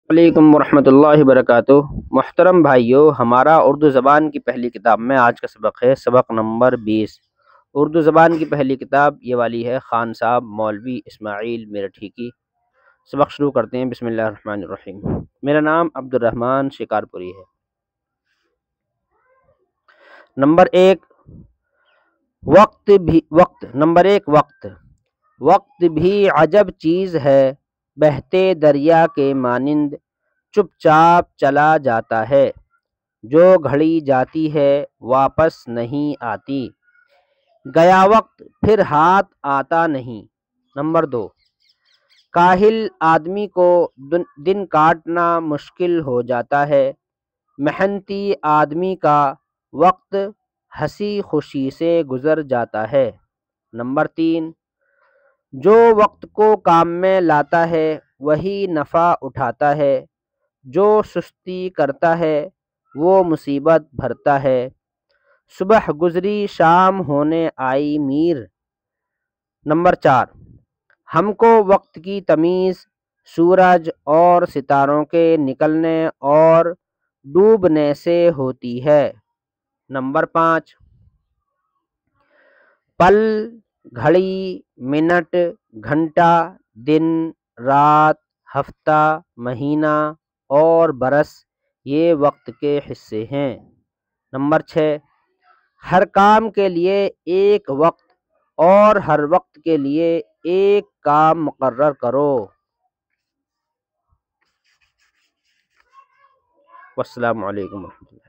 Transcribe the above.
علیکم ورحمۃ اللہ وبرکاتہ۔ محترم بھائیوں، ہمارا اردو زبان کی پہلی کتاب میں آج کا سبق ہے سبق نمبر 20۔ اردو زبان کی پہلی کتاب یہ والی ہے خان صاحب مولوی اسماعیل میرٹھی کی۔ سبق شروع کرتے ہیں۔ بسم اللہ الرحمن الرحیم۔ میرا نام عبد الرحمن شکارپوری ہے۔ نمبر ایک وقت بھی عجب چیز ہے، بہتے دریا کے مانند چپ چاپ چلا جاتا ہے، جو گھڑی جاتی ہے واپس نہیں آتی، گیا وقت پھر ہاتھ آتا نہیں۔ نمبر دو، کاہل آدمی کو دن کاٹنا مشکل ہو جاتا ہے، محنتی آدمی کا وقت ہنسی خوشی سے گزر جاتا ہے۔ نمبر تین، جو وقت کو کام میں لاتا ہے وہی نفع اٹھاتا ہے، جو سستی کرتا ہے وہ مصیبت بھرتا ہے، صبح گزری شام ہونے آئی میر۔ نمبر چار، ہم کو وقت کی تمیز سورج اور ستاروں کے نکلنے اور ڈوبنے سے ہوتی ہے۔ نمبر پانچ، پل، گھڑی، منٹ، گھنٹہ، دن، رات، ہفتہ، مہینہ اور برس یہ وقت کے حصے ہیں۔ نمبر چھ، ہر کام کے لیے ایک وقت اور ہر وقت کے لیے ایک کام مقرر کرو۔ والسلام علیکم ورحمۃ اللہ۔